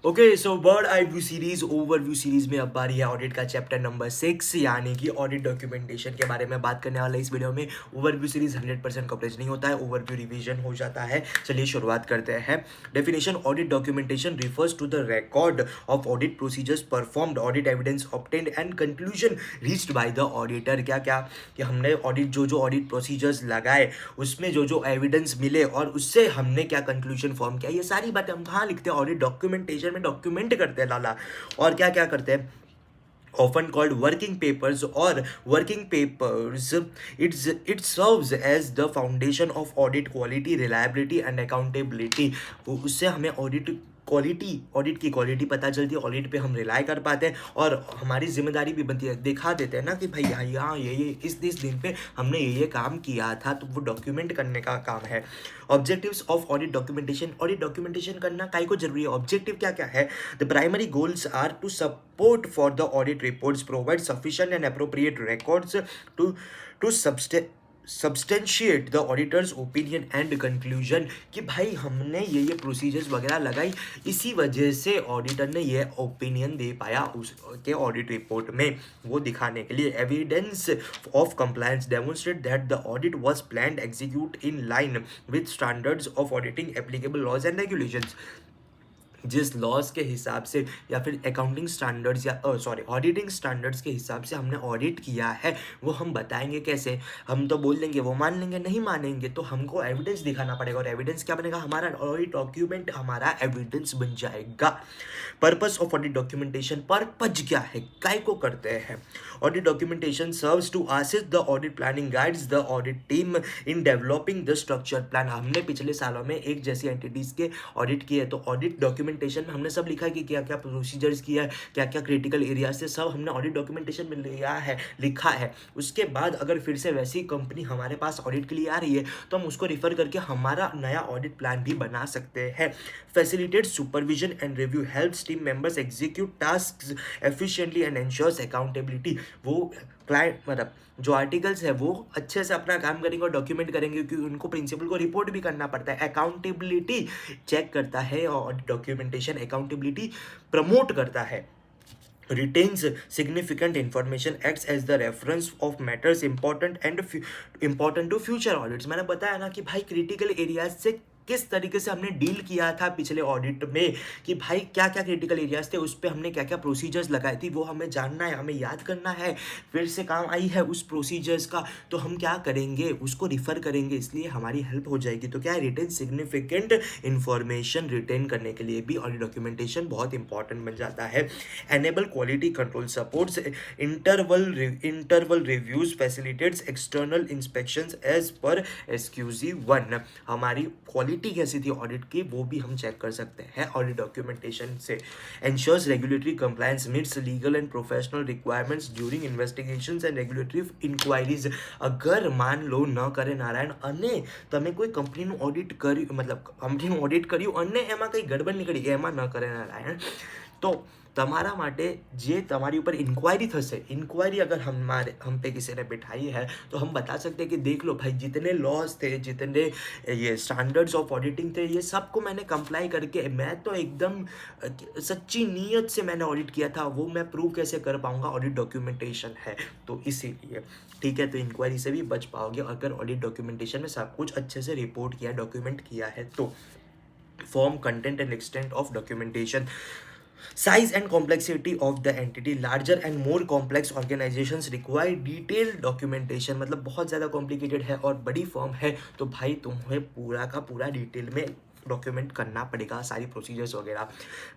Okay so bird eye view series overview series में अब बारी है ऑडिट का चैप्टर नंबर 6 यानी कि ऑडिट डॉक्यूमेंटेशन के बारे में बात करने वाला इस वीडियो में। ओवरव्यू सीरीज 100% कवरेज नहीं होता है, ओवरव्यू रिवीजन हो जाता है। चलिए शुरुआत करते हैं। Definition audit documentation refers to the record of audit procedures performed, audit evidence obtained and conclusion reached by the auditor. क्या क्या कि हमने ऑडिट जो ऑडिट प्रोसीजर्स लगाए उसमें जो एविडेंस मिले और उससे हमने क्या कंक्लूजन फॉर्म किया, ये सारी बातें हम कहाँ लिखते हैं? ऑडिट डॉक्यूमेंटेशन में डॉक्यूमेंट करते हैं लाला। और क्या क्या करते हैं? often called working papers or working papers, it serves as the foundation of audit quality, reliability and accountability। उससे हमें ऑडिट की क्वालिटी पता चलती है, ऑडिट पे हम रिलाई कर पाते हैं और हमारी जिम्मेदारी भी बनती है। दिखा देते हैं ना कि भाई यहाँ ये इस दिन पे हमने ये काम किया था, तो वो डॉक्यूमेंट करने का काम है। Objectives of audit documentation, audit documentation करना काहे को जरूरी है? ऑब्जेक्टिव क्या क्या है? The primary goals are to support for the audit reports, provide sufficient and appropriate records to substantiate the auditor's opinion and conclusion. कि भाई हमने ये प्रोसीजर्स वगैरह लगाई, इसी वजह से ऑडिटर ने ये ओपिनियन दे पाया उसके ऑडिट रिपोर्ट में, वो दिखाने के लिए। Evidence of compliance demonstrate that the audit was planned execute in line with standards of auditing applicable laws and regulations. जिस लॉज के हिसाब से या फिर अकाउंटिंग स्टैंडर्ड्स या ऑडिटिंग स्टैंडर्ड्स के हिसाब से हमने ऑडिट किया है, वो हम बताएंगे कैसे? हम तो बोल देंगे, वो मान लेंगे? नहीं मानेंगे, तो हमको एविडेंस दिखाना पड़ेगा। और एविडेंस क्या बनेगा? हमारा ऑडिट डॉक्यूमेंट हमारा एविडेंस बन जाएगा। Purpose of audit documentation, purpose क्या है, काय को करते हैं? Audit documentation serves to assist the audit planning, guides the audit team in developing the structure plan. हमने पिछले सालों में एक जैसी एंटिटीज के ऑडिट किए, तो ऑडिट डॉक्यूमेंटेशन में हमने सब लिखा है कि क्या क्या प्रोसीजर्स किया है, क्या क्या क्रिटिकल एरियाज से, सब हमने ऑडिट डॉक्यूमेंटेशन में लिखा है। उसके बाद अगर फिर से वैसी कंपनी हमारे पास ऑडिट के लिए आ रही है, तो हम उसको रिफर करके हमारा नया ऑडिट प्लान भी बना सकते हैं। Facilitate supervision and review, helps team members execute tasks efficiently and ensures accountability. वो क्लाइंट मतलब जो आर्टिकल्स है वो अच्छे से अपना काम करेंगे और डॉक्यूमेंट करेंगे, क्योंकि उनको प्रिंसिपल को रिपोर्ट भी करना पड़ता है। अकाउंटेबिलिटी चेक करता है और डॉक्यूमेंटेशन अकाउंटेबिलिटी प्रमोट करता है। retains significant information, acts as the reference of matters important to future audits। मैंने बताया ना कि भाई क्रिटिकल एरियाज से किस तरीके से हमने डील किया था पिछले ऑडिट में, कि भाई क्या क्या क्रिटिकल एरियाज थे, उस पर हमने क्या क्या प्रोसीजर्स लगाई थी, वो हमें जानना है, हमें याद करना है। फिर से काम आई है उस प्रोसीजर्स का, तो हम क्या करेंगे? उसको रिफर करेंगे, इसलिए हमारी हेल्प हो जाएगी। तो क्या है? रिटेन सिग्निफिकेंट इंफॉर्मेशन, रिटेन करने के लिए भी ऑडिट डॉक्यूमेंटेशन बहुत इंपॉर्टेंट बन जाता है। Enable quality control, supports interval reviews, facilitates external inspections as per SQC 1। हमारी क्वालिटी कैसी थी ऑडिट की, वो भी हम चेक कर सकते हैं ऑडिट डॉक्यूमेंटेशन से। Ensures regulatory compliance, meets legal and professional requirements during investigations and regulatory inquiries. अगर मान लो न करे नारायण અને તમે કોઈ કંપનીનું ઓડિટ કર્યું, मतलब કંપનીનું ઓડિટ કર્યું અને એમાં કંઈ ગડબડ નીકળી, એમાં ન કરે નારાયણ, તો તમારા માટે જે તમારી ઉપર ઇન્ક્વાયરી થશે, ઇન્ક્વાયરી अगर हम पे किसी ने बिठाई है, तो हम बता सकते हैं कि देख लो भाई, जितने लॉज थे, जितने ये स्टैंडर्ड्स ऑफ ऑडिटिंग थे, ये सबको मैंने कंप्लाई करके, मैं तो एकदम सच्ची नीयत से मैंने ऑडिट किया था, वो मैं प्रूव कैसे कर पाऊंगा? ऑडिट डॉक्यूमेंटेशन है तो इसीलिए। ठीक है, तो इंक्वायरी से भी बच पाओगे अगर ऑडिट डॉक्यूमेंटेशन में सब कुछ अच्छे से रिपोर्ट किया, डॉक्यूमेंट किया है तो। Form, content and extent of documentation, size and complexity of the entity, larger and more complex organizations require detailed documentation। मतलब बहुत ज़्यादा कॉम्प्लिकेटेड है और बड़ी फर्म है, तो भाई तुम्हें पूरा का पूरा डिटेल में डॉक्यूमेंट करना पड़ेगा सारी प्रोसीजर्स वगैरह।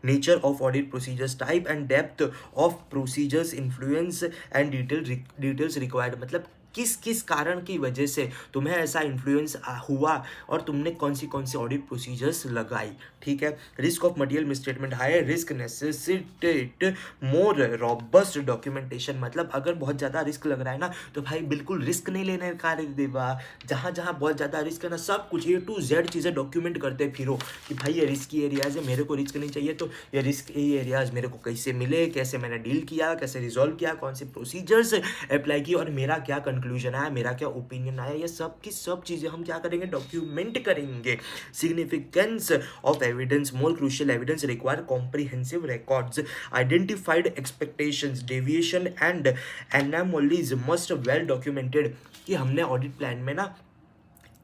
Nature of audit procedures, type and depth of procedures, influence and details required. मतलब किस किस कारण की वजह से तुम्हें ऐसा इन्फ्लुएंस हुआ और तुमने कौन सी ऑडिट प्रोसीजर्स लगाई। ठीक है। Risk of material misstatement, high risk necessitate more robust documentation. मतलब अगर बहुत ज़्यादा रिस्क लग रहा है ना, तो भाई बिल्कुल रिस्क नहीं लेने का देवा। जहाँ जहाँ बहुत ज़्यादा रिस्क है ना, सब कुछ A to Z चीज़ें डॉक्यूमेंट करते फिरो कि भाई ये रिस्की एरियाज है, मेरे को रिस्क नहीं चाहिए, तो ये रिस्क एरियाज मेरे को कैसे मिले, कैसे मैंने डील किया, कैसे रिजॉल्व किया, कौन से प्रोसीजर्स अप्लाई किए और मेरा क्या कंक्लूजन आया, मेरा क्या ओपिनियन आया, ये सब की सब चीज़ें हम क्या करेंगे, डॉक्यूमेंट करेंगे। Significance of evidence, more crucial evidence require comprehensive records, identified expectations, deviation and anomalies must well documented. कि हमने ऑडिट प्लान में ना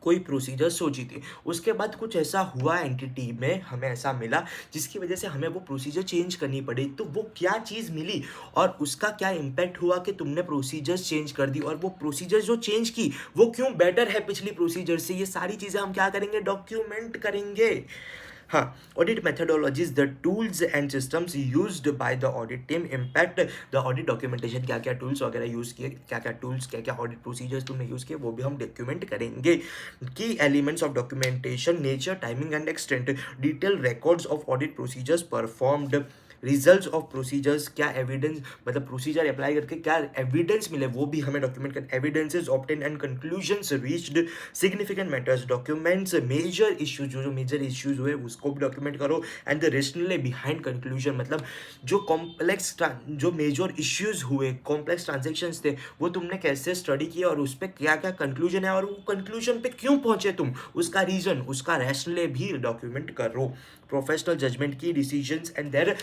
कोई प्रोसीजर सोची थी, उसके बाद कुछ ऐसा हुआ एंटिटी में, हमें ऐसा मिला जिसकी वजह से हमें वो प्रोसीजर चेंज करनी पड़ी, तो वो क्या चीज़ मिली और उसका क्या इम्पैक्ट हुआ कि तुमने प्रोसीजर्स चेंज कर दी, और वो प्रोसीजर जो चेंज की वो क्यों बेटर है पिछली प्रोसीजर से, ये सारी चीज़ें हम क्या करेंगे, डॉक्यूमेंट करेंगे। हाँ, audit methodologies, the tools and systems used by the audit team impact the audit documentation, क्या क्या टूल्स वगैरह यूज़ किए, क्या क्या टूल्स, क्या क्या ऑडिट प्रोसीजर्स तुमने यूज़ किए, वो भी हम डॉक्यूमेंट करेंगे। की elements of documentation, nature, timing and extent, detail records of audit procedures performed, results of procedures, क्या एविडेंस, मतलब प्रोसीजर अप्लाई करके क्या एविडेंस मिले वो भी हमें डॉक्यूमेंट कर, evidences obtain and conclusions reached, significant matters, documents major issues, जो मेजर इश्यूज हुए उसको भी डॉक्यूमेंट करो, and the rationale behind conclusion, मतलब जो कॉम्प्लेक्स, जो मेजर इश्यूज हुए, कॉम्प्लेक्स ट्रांजेक्शन्स थे, वो तुमने कैसे स्टडी किया और उस पर क्या क्या कंक्लूजन है और वो कंक्लूजन पे क्यों पहुंचे तुम, उसका रीजन, उसका रैशनल भी डॉक्यूमेंट करो। प्रोफेशनल जजमेंट की डिसीजंस एंड देयर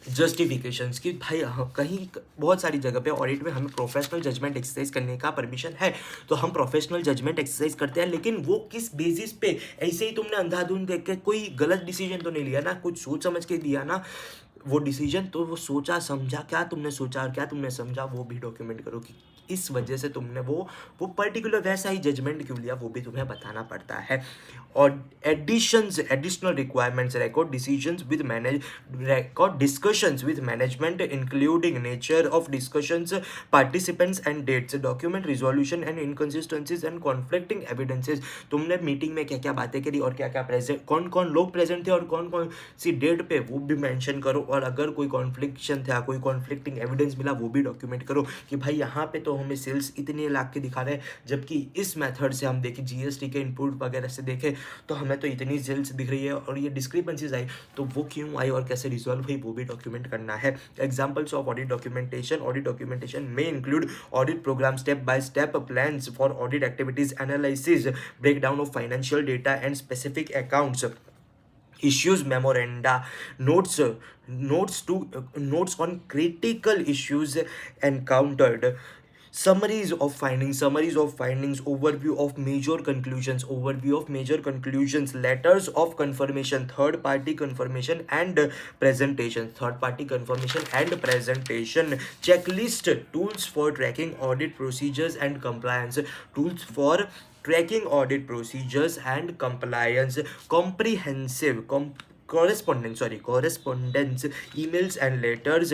जस्टिफिकेशंस, कि भाई कहीं बहुत सारी जगह पे ऑडिट में हमें प्रोफेशनल जजमेंट एक्सरसाइज करने का परमिशन है, तो हम प्रोफेशनल जजमेंट एक्सरसाइज करते हैं, लेकिन वो किस बेसिस पे, ऐसे ही तुमने अंधाधुंध देख के कोई गलत डिसीजन तो नहीं लिया ना, कुछ सोच समझ के लिया ना वो डिसीजन, तो वो सोचा समझा, क्या तुमने सोचा और क्या तुमने समझा वो भी डॉक्यूमेंट करो, कि इस वजह से तुमने वो पर्टिकुलर वैसा ही जजमेंट क्यों लिया वो भी तुम्हें बताना पड़ता है। और additional requirements, record decisions with manage, record discussions with management including nature of discussions, participants and dates, document resolution and inconsistencies and conflicting evidences, तुमने मीटिंग में क्या क्या बातें करी और क्या क्या प्रेजेंट, कौन कौन लोग प्रेजेंट थे और कौन कौन सी डेट पे, वो भी मेंशन करो, और अगर कोई कॉन्फ्लिक्शन था, कोई कॉन्फ्लिक्टिंग एविडेंस मिला वो भी डॉक्यूमेंट करो, कि भाई यहाँ पे तो हमें सेल्स इतने लाख के दिखा रहे हैं, जबकि इस मेथड से हम देखें, जीएसटी के इनपुट वगैरह से देखें तो हमें तो इतनी सेल्स दिख रही है, और ये डिस्क्रिपेंसीज आई तो वो क्यों आई और कैसे रिजॉल्व हुई वो भी डॉक्यूमेंट करना है। एग्जांपल्स ऑफ ऑडिट डॉक्यूमेंटेशन में include audit programme, step by step plans for audit activities, analysis, breakdown of financial data and specific accounts, issues memoranda, notes on critical issues encountered, summaries of findings, overview of major conclusions, letters of confirmation, third party confirmation and presentation, checklist, tools for tracking audit procedures and compliance, comprehensive correspondence, emails and letters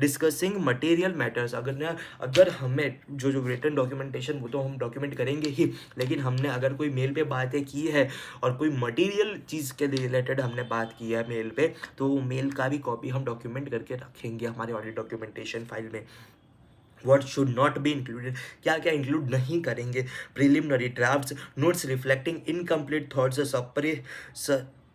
discussing material matters। अगर हमें जो written documentation वो तो हम document करेंगे ही, लेकिन हमने अगर कोई मेल पे बातें की है और कोई मटेरियल चीज़ के रिलेटेड हमने बात की है मेल पे, तो मेल का भी कॉपी हम डॉक्यूमेंट करके रखेंगे हमारे ऑडिट डॉक्यूमेंटेशन फाइल में। What should not be included, क्या क्या इंक्लूड नहीं करेंगे, preliminary drafts, notes reflecting incomplete thoughts,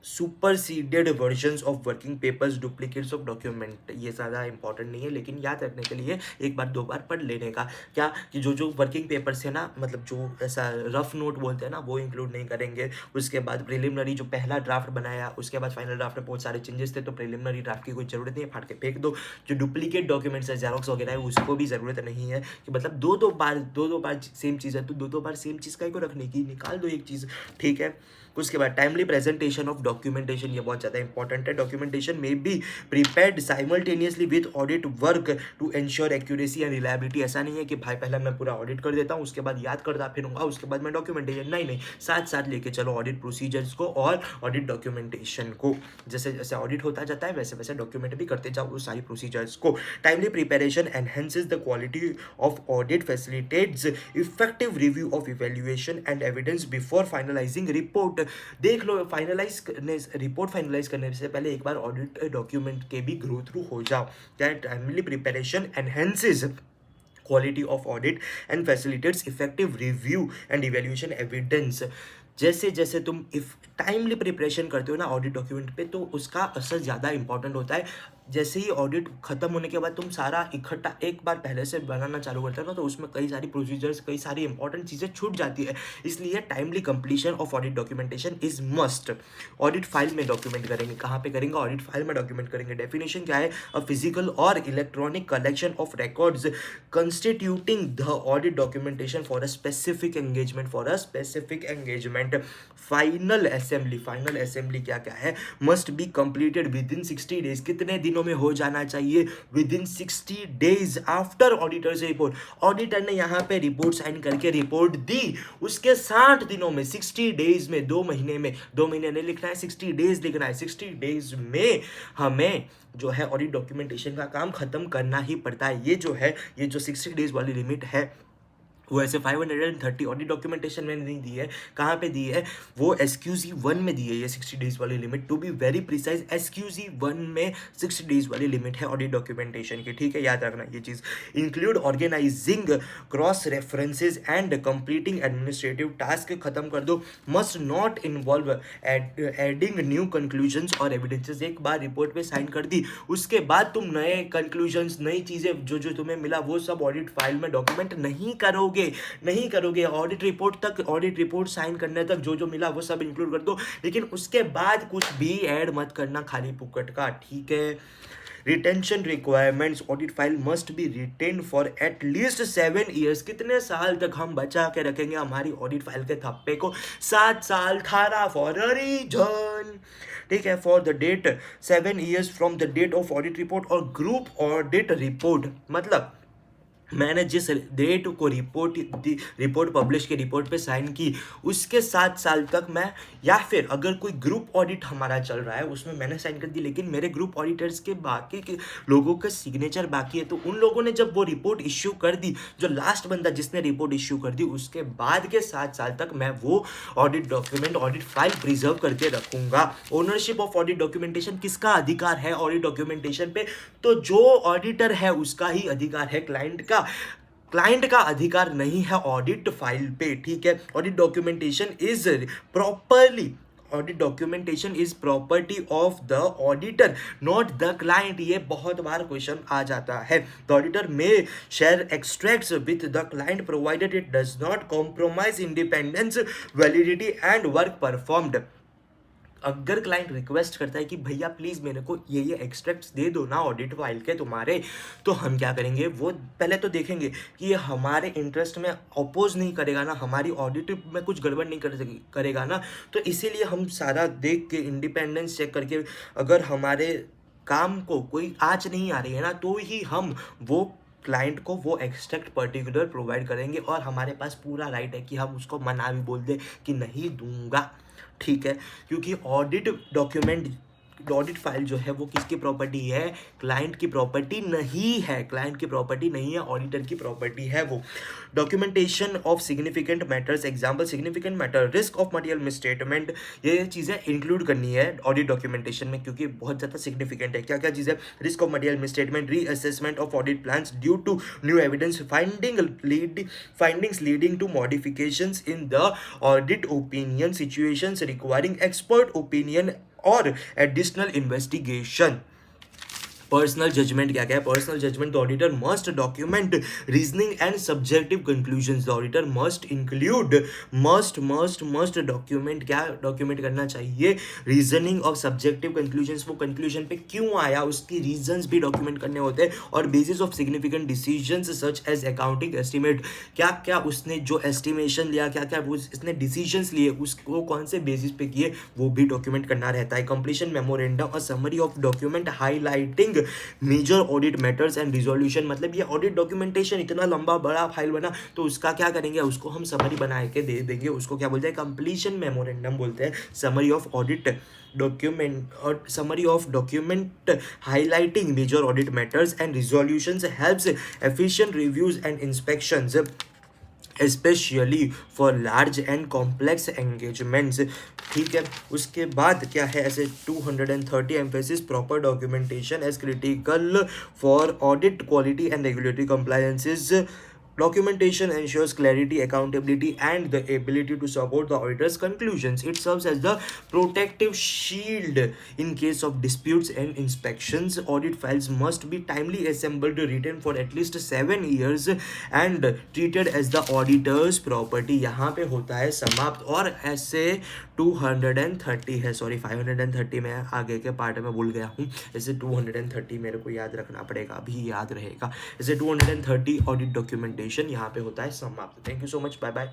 superseded versions of working papers, duplicates of document. ये ज़्यादा इंपॉर्टेंट नहीं है, लेकिन याद रखने के लिए एक बार दो बार पढ़ लेने का, क्या कि जो वर्किंग पेपर्स है ना, मतलब जो ऐसा रफ नोट बोलते हैं ना, वो इंक्लूड नहीं करेंगे। उसके बाद प्रिलिमिनरी जो पहला ड्राफ्ट बनाया, उसके बाद फाइनल ड्राफ्ट में बहुत सारे चेंजेस थे, तो प्रिलिमिनरी ड्राफ्ट की कोई ज़रूरत नहीं है, फाड़ के फेंक दो। जो डुप्लीकेट डॉक्यूमेंट्स है, जेरोक्स वगैरह है, उसको भी ज़रूरत नहीं है, कि मतलब दो बार सेम चीज़ है, तो दो बार सेम चीज़ का ही को रखने की, निकाल दो एक चीज़, ठीक है। उसके बाद टाइमली प्रेजेंटेशन ऑफ डॉक्यूमेंटेशन, ये बहुत ज़्यादा इंपॉर्टेंट है। डॉक्यूमेंटेशन में be prepared simultaneously with audit work to ensure accuracy and reliability. ऐसा नहीं है कि भाई पहले मैं पूरा ऑडिट कर देता हूँ, उसके बाद याद करता फिरूंगा, उसके बाद मैं डॉक्यूमेंटेशन, नहीं, साथ साथ लेके चलो ऑडिट प्रोसीजर्स को और ऑडिट डॉक्यूमेंटेशन को। जैसे जैसे ऑडिट होता जाता है वैसे वैसे डॉक्यूमेंट भी करते जाओ उस सारी प्रोसीजर्स को। Timely preparation enhances the quality of audit, facilitates effective review of evaluation and evidence before finalising report. देख लो, रिपोर्ट फाइनलाइज करने से पहले एक बार ऑडिट डॉक्यूमेंट के भी ग्रो थ्रू हो जाओ। Timely preparation enhances quality of audit and facilitates effective review and evaluation evidence। जैसे जैसे तुम इफ टाइमली प्रिपरेशन करते हो ना ऑडिट डॉक्यूमेंट पे, तो उसका असर ज़्यादा इंपॉर्टेंट होता है। जैसे ही ऑडिट खत्म होने के बाद तुम सारा इकट्ठा एक बार पहले से बनाना चालू करते हो ना, तो उसमें कई सारी प्रोसीजर्स, कई सारी इंपॉर्टेंट चीज़ें छूट जाती है। इसलिए timely completion of audit documentation is must. Audit file में डॉक्यूमेंट करेंगे, कहाँ पे करेंगे? ऑडिट फाइल में डॉक्यूमेंट करेंगे। डेफिनेशन क्या है? अ फिजिकल और electronic collection of records constituting the audit documentation for a specific engagement, for a specific engagement. Final assembly, final assembly क्या क्या है? Must be completed with in 60 days. कितने दिनों में हो जाना चाहिए? With in 60 days after auditor से रिपोर्ट। ऑडिटर ने यहाँ पे रिपोर्ट साइन करके रिपोर्ट दी, उसके 60 दिनों में, 60 डेज में, 2 महीने में, 2 महीने नहीं लिखना है, 60 डेज लिखना है। 60 डेज में हमें जो है ऑडिट डॉक्यूमेंटेशन का काम खत्म करना ही पड़ता है। ये जो है, ये जो 60 डेज वाली लिमिट है, वो ऐसे 530 ऑडिट डॉक्यूमेंटेशन में नहीं दी है। कहाँ पे दी है? वो SQC 1 में दी है ये 60 डेज वाली limit. To be very precise, SQC 1 में 60 डेज वाली लिमिट है ऑडिट डॉक्यूमेंटेशन की, ठीक है, याद रखना ये चीज़। Include organizing cross references and completing administrative task, खत्म कर दो। Must not involve adding new conclusions और एविडेंसेस। एक बार रिपोर्ट पे साइन कर दी, उसके बाद तुम नए कंक्लूजन्स, नई चीज़ें जो जो तुम्हें मिला वो सब ऑडिट फाइल में डॉक्यूमेंट नहीं करोगे, नहीं करोगे। ऑडिट रिपोर्ट तक, ऑडिट रिपोर्ट साइन करने तक जो जो मिला वो सब इंक्लूड कर दो, लेकिन उसके बाद कुछ भी ऐड मत करना खाली पुकट का, ठीक है। Retention requirements, audit file must be retained for at least 7 years. कितने साल तक हम बचा के रखेंगे हमारी ऑडिट फाइल के थप्पे को? 7 साल, थारा फॉर अ रीजन, ठीक है। For the date 7 years from the date of audit report और ग्रुप ऑडिट रिपोर्ट। मतलब मैंने जिस डेट को रिपोर्ट पब्लिश की, रिपोर्ट पे साइन की, उसके 7 साल तक मैं, या फिर अगर कोई ग्रुप ऑडिट हमारा चल रहा है उसमें मैंने साइन कर दी, लेकिन मेरे ग्रुप ऑडिटर्स के बाकी के लोगों का सिग्नेचर बाकी है, तो उन लोगों ने जब वो रिपोर्ट इश्यू कर दी, जो लास्ट बंदा जिसने रिपोर्ट इश्यू कर दी, उसके बाद के 7 साल तक मैं वो audit document, audit file preserve करके रखूंगा। ओनरशिप ऑफ ऑडिट डॉक्यूमेंटेशन, किसका अधिकार है ऑडिट डॉक्यूमेंटेशन पे? तो जो ऑडिटर है उसका ही अधिकार है, क्लाइंट का अधिकार नहीं है ऑडिट फाइल पे, ठीक है। Audit documentation is property of the auditor, not the client. ये बहुत बार क्वेश्चन आ जाता है। द ऑडिटर में share extracts with the client provided it does not compromise independence, validity and work performed. अगर क्लाइंट रिक्वेस्ट करता है कि भैया प्लीज़ मेरे को ये एक्सट्रैक्ट्स दे दो ना ऑडिट फाइल के तुम्हारे, तो हम क्या करेंगे? वो पहले तो देखेंगे कि ये हमारे इंटरेस्ट में अपोज नहीं करेगा ना, हमारी ऑडिट में कुछ गड़बड़ नहीं करेगा ना। तो इसीलिए हम सारा देख के, इंडिपेंडेंस चेक करके, अगर हमारे काम को कोई आँच नहीं आ रही है ना, तो ही हम वो क्लाइंट को वो एक्सट्रैक्ट पर्टिकुलर प्रोवाइड करेंगे, और हमारे पास पूरा राइट है कि हम उसको मना भी बोल दें कि नहीं दूंगा, ठीक है। क्योंकि ऑडिट फाइल जो है वो किसकी प्रॉपर्टी है? क्लाइंट की प्रॉपर्टी नहीं है, क्लाइंट की प्रॉपर्टी नहीं है, ऑडिटर की प्रॉपर्टी है वो। Documentation of significant matters, example significant matter, risk of material misstatement, ये चीज़ें इंक्लूड करनी है ऑडिट डॉक्यूमेंटेशन में, क्योंकि बहुत ज़्यादा सिग्निफिकेंट है। क्या क्या चीज़ें? Risk of material misstatement, reassessment of audit plans due to new evidence, findings leading to modifications in the audit opinion, situations requiring expert opinion और एडिशनल इन्वेस्टिगेशन। पर्सनल जजमेंट क्या क्या है? Personal judgement, the auditor must document reasoning and subjective conclusions. The auditor must include, must document, क्या document करना चाहिए? Reasoning of subjective conclusions, वो conclusion पे क्यों आया उसकी रीजंस भी डॉक्यूमेंट करने होते हैं। और basis of significant decisions such as accounting estimate, क्या क्या उसने जो एस्टिमेशन लिया, क्या क्या वो इसने डिसीजंस लिए, उसको कौन से बेसिस पे किए, वो भी डॉक्यूमेंट करना रहता है। कंप्लीशन मेमोरेंडम और summary of document highlighting major audit matters and resolution. मतलब ये ऑडिट डॉक्यूमेंटेशन इतना लंबा बड़ा फाइल बना, तो उसका क्या करेंगे? उसको हम समरी बना के दे देंगे, उसको क्या बोलते हैं? कंप्लीशन मेमोरेंडम बोलते हैं। समरी ऑफ ऑडिट डॉक्यूमेंट और summary of document highlighting major audit matters and resolutions helps efficient reviews and inspections, especially for large and complex engagements, ठीक है। उसके बाद क्या है? ऐसे 230 emphasis proper documentation as critical for audit quality and regulatory compliances Documentation ensures clarity, accountability, and the ability to support the auditor's conclusions. It serves as the protective shield in case of disputes and inspections. Audit files must be timely assembled, written for at least 7 years, and treated as the auditor's property. यहाँ पे होता है समाप्त। और ऐसे 230 है, sorry 530, मैं आगे के पार्ट में भूल गया हूँ। ऐसे 230 मेरे को याद रखना पड़ेगा, अभी याद रहेगा। ऐसे 230 ऑडिट डॉक्यूमेंटेशन यहाँ पे होता है समाप्त। Thank you so much, bye bye.